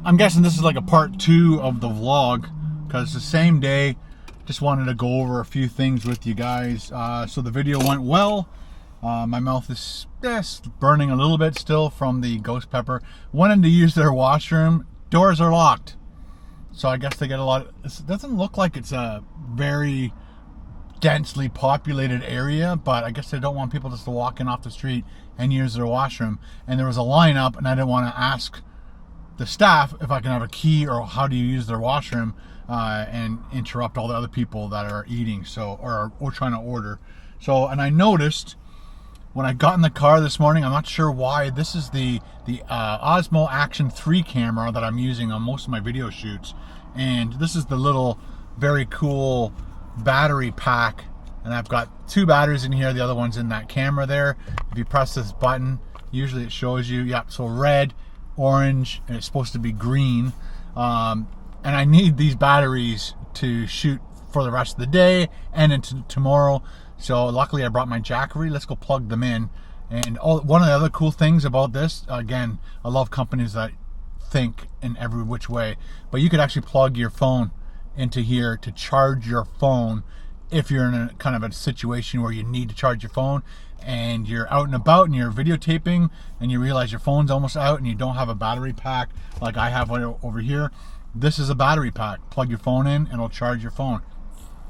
I'm guessing this is like a part 2 of the vlog, because the same day, just wanted to go over a few things with you guys. So the video went well. My mouth is burning a little bit still from the ghost pepper. Went in to use their washroom. Doors are locked. So I guess they get a lot of, it doesn't look like it's a very densely populated area, but I guess they don't want people just to walk in off the street and use their washroom. And there was a lineup, and I didn't want to ask the staff if I can have a key or how do you use their washroom and interrupt all the other people that are eating, so or trying to order. So, and I noticed when I got in the car this morning, I'm not sure why, this is the Osmo Action 3 camera that I'm using on most of my video shoots. And this is the little, very cool battery pack. And I've got 2 batteries in here, the other one's in that camera there. If you press this button, usually it shows you, yeah, so red, orange, and it's supposed to be green. And I need these batteries to shoot for the rest of the day and into tomorrow. So luckily I brought my Jackery. Let's go plug them in. And one of the other cool things about this, again, I love companies that think in every which way, but you could actually plug your phone into here to charge your phone if you're in a kind of a situation where you need to charge your phone and you're out and about and you're videotaping and you realize your phone's almost out and you don't have a battery pack like I have over here. This is a battery pack. Plug your phone in and it'll charge your phone.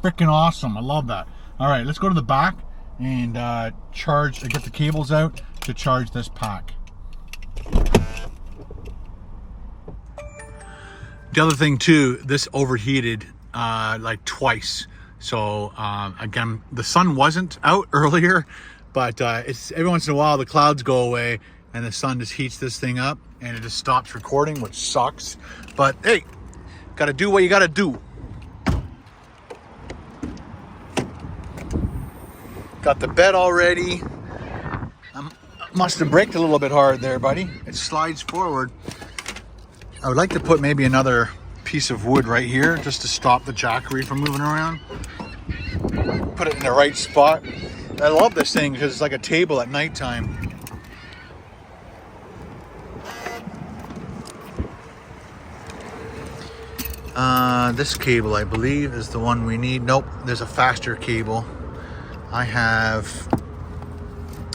Freaking awesome. I love that. All right, let's go to the back and get the cables out to charge this pack. The other thing too, this overheated like twice. So again, the sun wasn't out earlier, but it's every once in a while the clouds go away and the sun just heats this thing up and it just stops recording, which sucks. But hey, gotta do what you gotta do. Got the bed already. Must have braked a little bit hard there, buddy. It slides forward. I would like to put maybe another piece of wood right here just to stop the Jackery from moving around. Put it in the right spot. I love this thing because it's like a table at nighttime. This cable, I believe, is the one we need. Nope, there's a faster cable. I have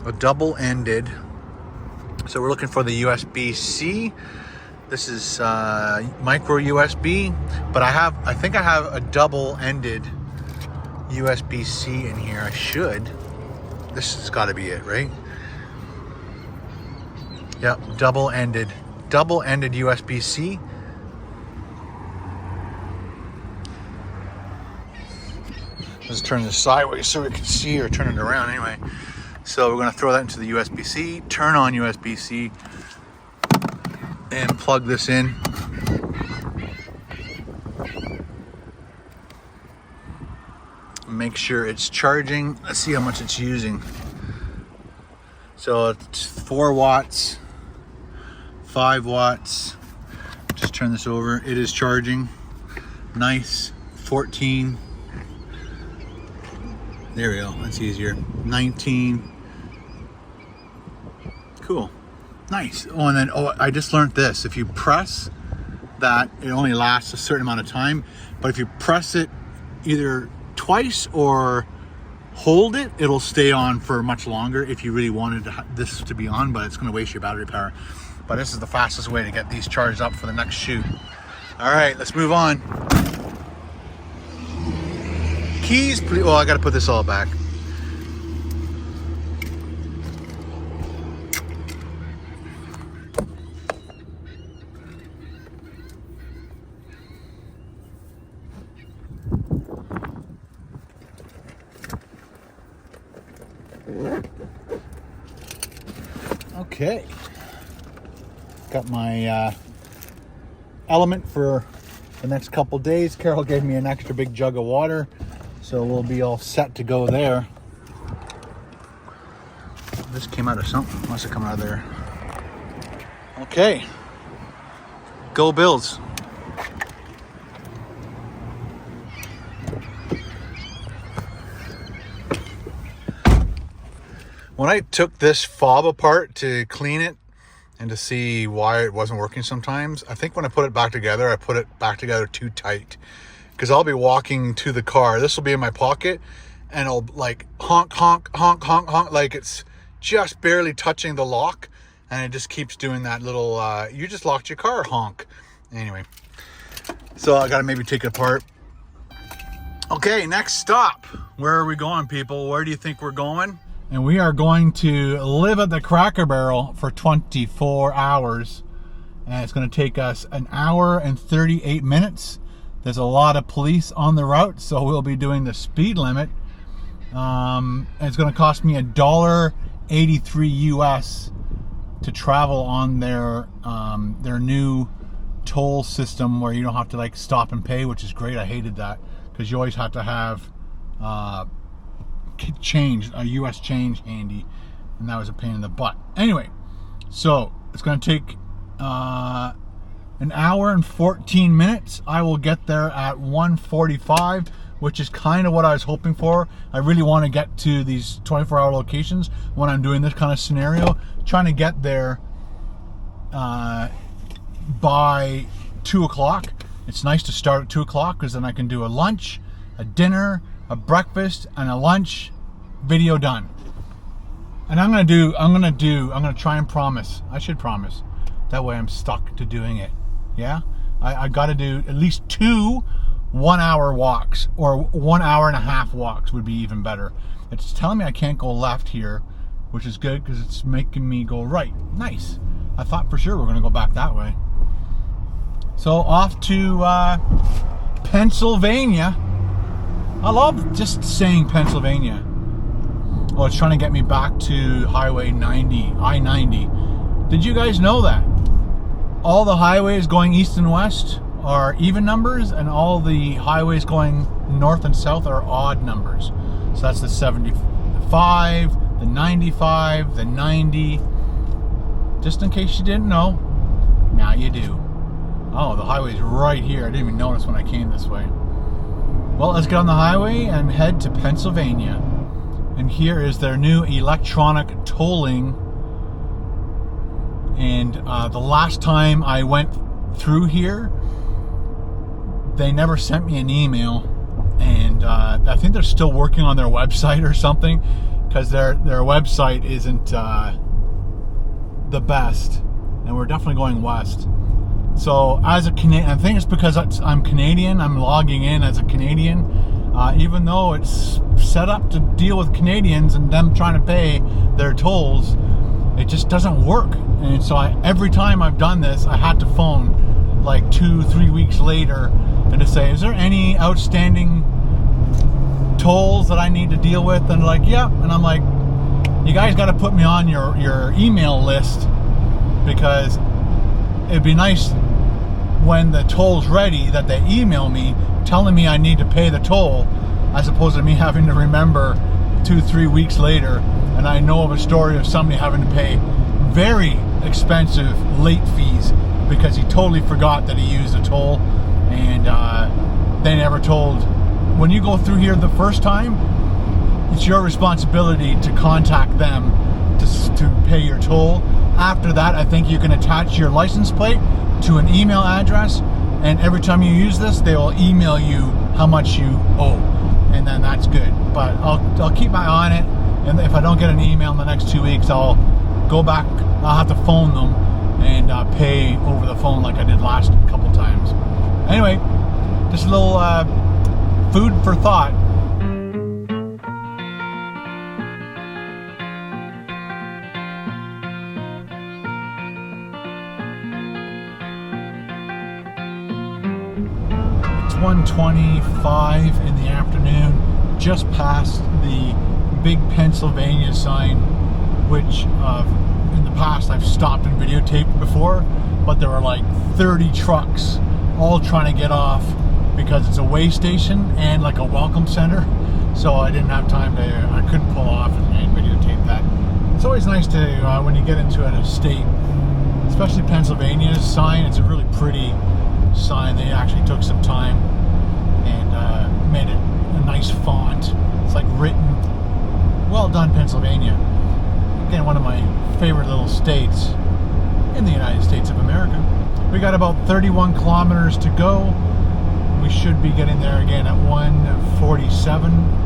a double-ended, so we're looking for the USB-C. This is micro USB, but I think I have a double-ended USB-C in here. I should. This has got to be it, right? Yep, double-ended USB-C. Let's turn this sideways so we can see, or turn it around anyway. So we're going to throw that into the USB-C, turn on USB-C, and plug this in. Make sure it's charging. Let's see how much it's using. So it's 4 watts, 5 watts. Just turn this over. It is charging. Nice. 14. There we go, that's easier. 19. Cool, nice. Oh, and then, I just learned this. If you press that, it only lasts a certain amount of time, but if you press it either twice or hold it, it'll stay on for much longer if you really wanted this to be on, but it's gonna waste your battery power. But this is the fastest way to get these charged up for the next shoot. All right, let's move on. Keys, please. Oh, I gotta put this all back. Okay. Got my element for the next couple days. Carol gave me an extra big jug of water, so we'll be all set to go there. This came out of something. Must have come out of there. Okay. Go Bills. When I took this fob apart to clean it, and to see why it wasn't working sometimes. I think when I put it back together, I put it back together too tight, because I'll be walking to the car. This will be in my pocket, and I'll like honk, honk, honk, honk, honk, like it's just barely touching the lock, and it just keeps doing that little, you just locked your car honk. Anyway, so I got to maybe take it apart. Okay, next stop. Where are we going, people? Where do you think we're going? And we are going to live at the Cracker Barrel for 24 hours. And it's going to take us an hour and 38 minutes. There's a lot of police on the route, so we'll be doing the speed limit. And it's going to cost me $1.83 US to travel on their new toll system, where you don't have to like stop and pay, which is great. I hated that, because you always have to have change, a US change handy, and that was a pain in the butt. Anyway, so it's going to take an hour and 14 minutes. I will get there at 1:45, which is kind of what I was hoping for. I really want to get to these 24-hour locations when I'm doing this kind of scenario, trying to get there by 2 o'clock. It's nice to start at 2 o'clock, because then I can do a lunch, a dinner, a breakfast, and a lunch. Video done. And I'm gonna try and promise. I should promise. That way I'm stuck to doing it. Yeah? I gotta do at least 2 1-hour walks, or 1 hour and a half walks would be even better. It's telling me I can't go left here, which is good, because it's making me go right. Nice. I thought for sure we're gonna go back that way. So off to Pennsylvania. I love just saying Pennsylvania. Oh, it's trying to get me back to Highway 90, I-90. Did you guys know that? All the highways going east and west are even numbers, and all the highways going north and south are odd numbers. So that's the 75, the 95, the 90. Just in case you didn't know, now you do. Oh, the highway's right here. I didn't even notice when I came this way. Well, let's get on the highway and head to Pennsylvania. And here is their new electronic tolling. And the last time I went through here, they never sent me an email. And I think they're still working on their website or something, because their website isn't the best. And we're definitely going west. So as a Canadian, I think it's because I'm Canadian, I'm logging in as a Canadian, even though it's set up to deal with Canadians and them trying to pay their tolls, it just doesn't work. And so every time I've done this, I had to phone like 2-3 weeks later and to say, is there any outstanding tolls that I need to deal with? And like, yeah. And I'm like, you guys got to put me on your email list, because it'd be nice when the toll's ready that they email me telling me I need to pay the toll, as opposed to me having to remember 2-3 weeks later. And I know of a story of somebody having to pay very expensive late fees because he totally forgot that he used a toll, and they never told. When you go through here the first time, it's your responsibility to contact them to pay your toll. After that, I think you can attach your license plate to an email address, and every time you use this, they will email you how much you owe, and then that's good. But I'll keep my eye on it, and if I don't get an email in the next 2 weeks, I'll go back. I'll have to phone them and pay over the phone like I did last couple times. Anyway, just a little food for thought. It's 1:25 in the afternoon, just past the big Pennsylvania sign, which in the past I've stopped and videotaped before, but there were like 30 trucks all trying to get off because it's a way station and like a welcome center, so I didn't have time to, I couldn't pull off and videotape that. It's always nice to, when you get into an estate, especially Pennsylvania's sign, it's a really pretty sign. They actually took some time and made it a nice font. It's like written, well done, Pennsylvania. Again, one of my favorite little states. in the United States of America. We got about 31 kilometers to go. We should be getting there again at 1:47.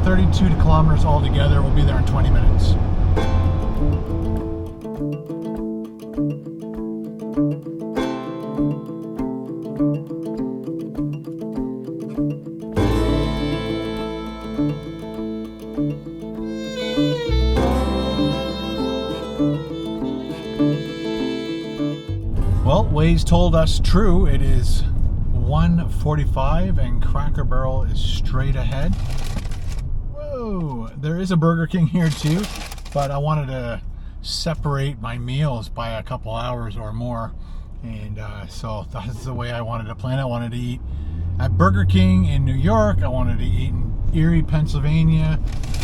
32 kilometers altogether. We'll be there in 20 minutes. Well, Waze told us true. It is 1:45 and Cracker Barrel is straight ahead. Whoa, there is a Burger King here too, but I wanted to separate my meals by a couple hours or more, and so that's the way I wanted to plan it. I wanted to eat at Burger King in New York. I wanted to eat in Erie, Pennsylvania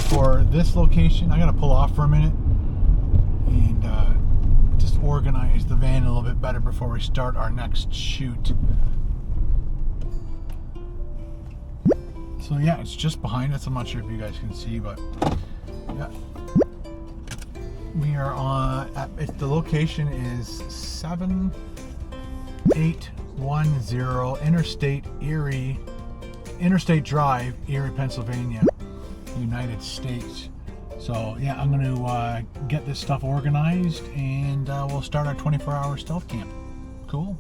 for this location. I gotta pull off for a minute and just organize the van a little bit better before we start our next shoot. So yeah, it's just behind us. I'm not sure if you guys can see, but yeah, we are on. The location is 7810 Interstate Drive, Erie, Pennsylvania, United States. So yeah, I'm going to get this stuff organized, and we'll start our 24-hour stealth camp. Cool.